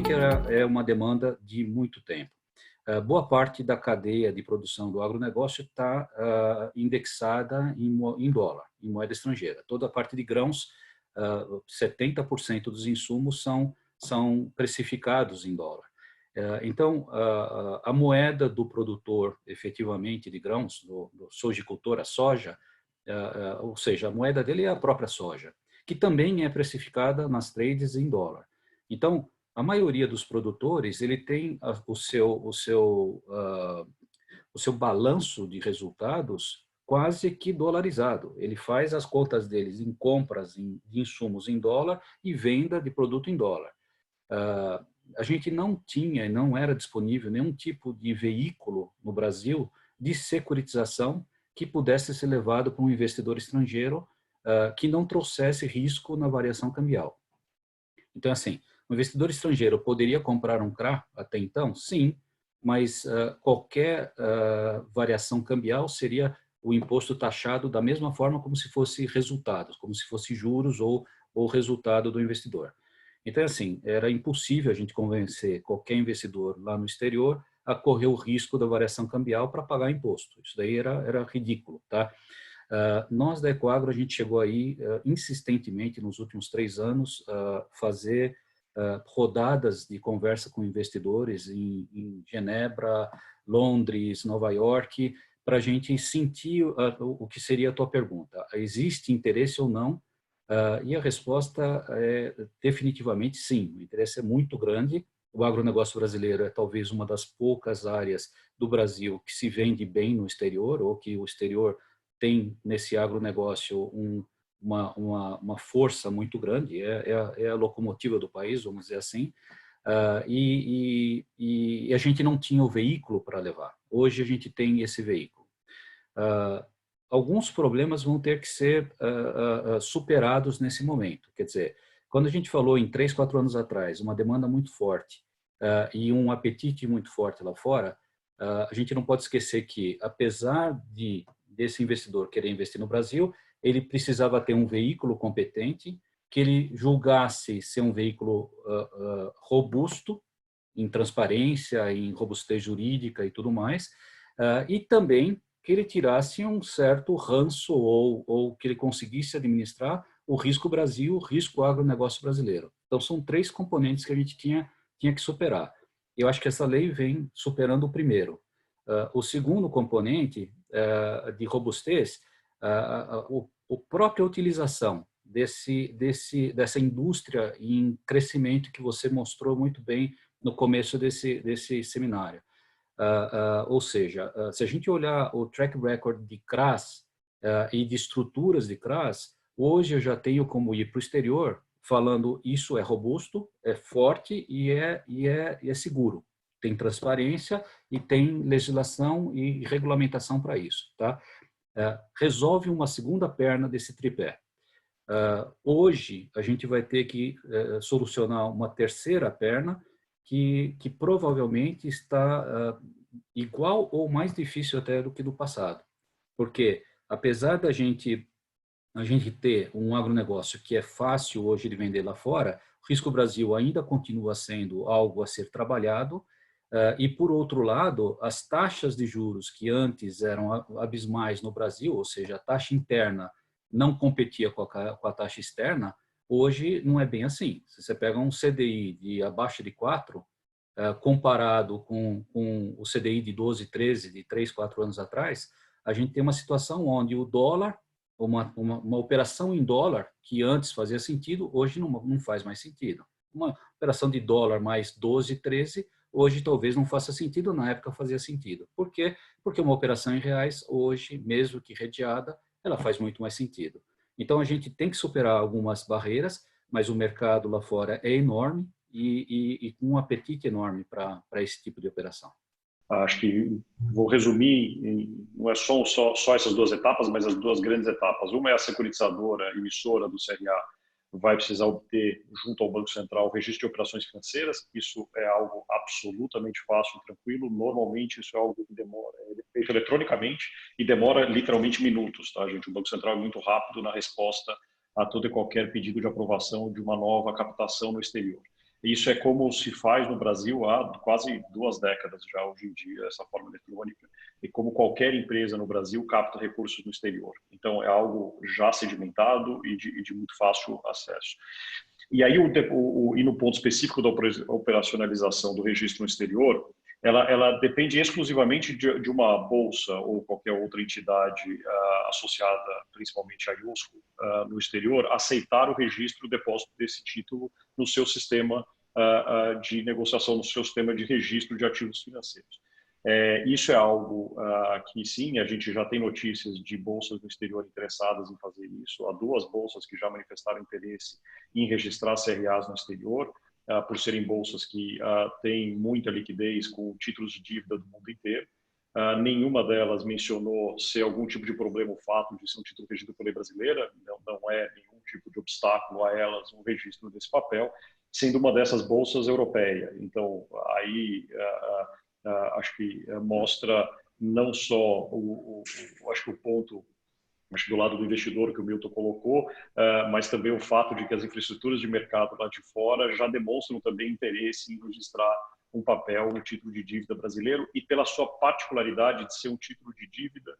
que é uma demanda de muito tempo? Boa parte da cadeia de produção do agronegócio está indexada em dólar, em moeda estrangeira. Toda a parte de grãos, 70% dos insumos são precificados em dólar. Então, a moeda do produtor, efetivamente, de grãos, do sojicultor, a soja, ou seja, a moeda dele é a própria soja, que também é precificada nas trades em dólar. Então, a maioria dos produtores ele tem o seu balanço de resultados quase que dolarizado. Ele faz as contas deles em compras de insumos em dólar e venda de produto em dólar. A gente não tinha e não era disponível nenhum tipo de veículo no Brasil de securitização que pudesse ser levado para um investidor estrangeiro que não trouxesse risco na variação cambial. Então, assim, o investidor estrangeiro poderia comprar um CRA até então? Sim, mas qualquer variação cambial seria o imposto taxado da mesma forma como se fosse resultados, como se fosse juros ou resultado do investidor. Então, assim, era impossível a gente convencer qualquer investidor lá no exterior a correr o risco da variação cambial para pagar imposto. Isso daí era ridículo, tá? Nós da Ecoagro, a gente chegou aí insistentemente nos últimos 3 anos fazer rodadas de conversa com investidores em Genebra, Londres, Nova York, para a gente sentir o que seria a tua pergunta. Existe interesse ou não? E a resposta é definitivamente sim. O interesse é muito grande. O agronegócio brasileiro é talvez uma das poucas áreas do Brasil que se vende bem no exterior, ou que o exterior tem nesse agronegócio uma força muito grande, é a locomotiva do país, vamos dizer assim, e a gente não tinha o veículo para levar. Hoje a gente tem esse veículo. Alguns problemas vão ter que ser superados nesse momento. Quer dizer, quando a gente falou em 3, 4 anos atrás, uma demanda muito forte e um apetite muito forte lá fora, a gente não pode esquecer que, apesar desse investidor querer investir no Brasil, ele precisava ter um veículo competente, que ele julgasse ser um veículo robusto, em transparência, em robustez jurídica e tudo mais, e também que ele tirasse um certo ranço ou que ele conseguisse administrar o risco Brasil, o risco agronegócio brasileiro. Então, são 3 componentes que a gente tinha que superar. Eu acho que essa lei vem superando o primeiro. O segundo componente de robustez, a própria utilização dessa indústria em crescimento que você mostrou muito bem no começo desse seminário. Ou seja, se a gente olhar o track record de CRAs e de estruturas de CRAs, hoje eu já tenho como ir para o exterior falando isso é robusto, é forte e é seguro. Tem transparência e tem legislação e regulamentação para isso, tá? Resolve uma segunda perna desse tripé. Hoje, a gente vai ter que solucionar uma terceira perna que provavelmente está igual ou mais difícil até do que do passado. Porque, apesar da gente ter um agronegócio que é fácil hoje de vender lá fora, o Risco Brasil ainda continua sendo algo a ser trabalhado. E, por outro lado, as taxas de juros que antes eram abismais no Brasil, ou seja, a taxa interna não competia com a taxa externa, hoje não é bem assim. Se você pega um CDI de abaixo de 4, comparado com o CDI de 12, 13, de 3, 4 anos atrás, a gente tem uma situação onde o dólar, uma operação em dólar que antes fazia sentido, hoje não faz mais sentido. Uma operação de dólar mais 12, 13, hoje talvez não faça sentido, na época fazia sentido. Por quê? Porque uma operação em reais, hoje, mesmo que redeada, ela faz muito mais sentido. Então, a gente tem que superar algumas barreiras, mas o mercado lá fora é enorme e com um apetite enorme para esse tipo de operação. Acho que vou resumir, não é só essas 2 etapas, mas as 2 grandes etapas. Uma é a securitizadora, emissora do CRA, vai precisar obter, junto ao Banco Central, o registro de operações financeiras. Isso é algo absolutamente fácil e tranquilo. Normalmente, isso é algo que demora, é feito eletronicamente e demora literalmente minutos, tá, gente? O Banco Central é muito rápido na resposta a todo e qualquer pedido de aprovação de uma nova captação no exterior. Isso é como se faz no Brasil há quase 2 décadas já hoje em dia, essa forma eletrônica, e como qualquer empresa no Brasil capta recursos no exterior. Então, é algo já sedimentado e de muito fácil acesso. E aí, e no ponto específico da operacionalização do registro no exterior, ela depende exclusivamente de uma bolsa ou qualquer outra entidade associada, principalmente à IOSCO, no exterior, aceitar o registro, o depósito desse título no seu sistema de negociação, no seu sistema de registro de ativos financeiros. Isso é algo que, sim, a gente já tem notícias de bolsas no exterior interessadas em fazer isso. Há 2 bolsas que já manifestaram interesse em registrar CRAs no exterior, por serem bolsas que têm muita liquidez com títulos de dívida do mundo inteiro. Nenhuma delas mencionou ser algum tipo de problema o fato de ser um título regido pela lei brasileira, não é nenhum tipo de obstáculo a elas um registro desse papel, sendo uma dessas bolsas europeia. Então, aí acho que mostra não só acho que o ponto, acho que do lado do investidor que o Milton colocou, mas também o fato de que as infraestruturas de mercado lá de fora já demonstram também interesse em registrar um papel, um título de dívida brasileiro, e pela sua particularidade de ser um título de dívida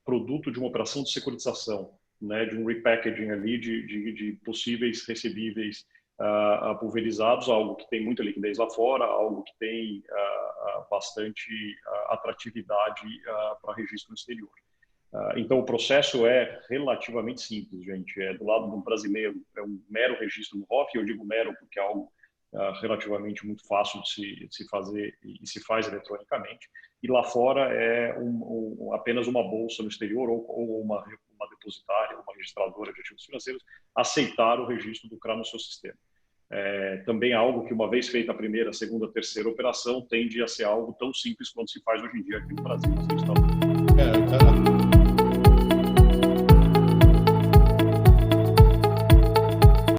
produto de uma operação de securitização, né, de um repackaging ali de possíveis recebíveis pulverizados, algo que tem muita liquidez lá fora, algo que tem bastante atratividade para registro no exterior. Então, o processo é relativamente simples, gente. Do lado do brasileiro, é um mero registro no ROF, eu digo mero porque é algo relativamente muito fácil de se fazer e se faz eletronicamente. E lá fora é apenas uma bolsa no exterior ou uma depositária, uma registradora de ativos financeiros aceitar o registro do CRA no seu sistema. Também é algo que, uma vez feita a primeira, segunda, terceira operação, tende a ser algo tão simples quanto se faz hoje em dia aqui no Brasil.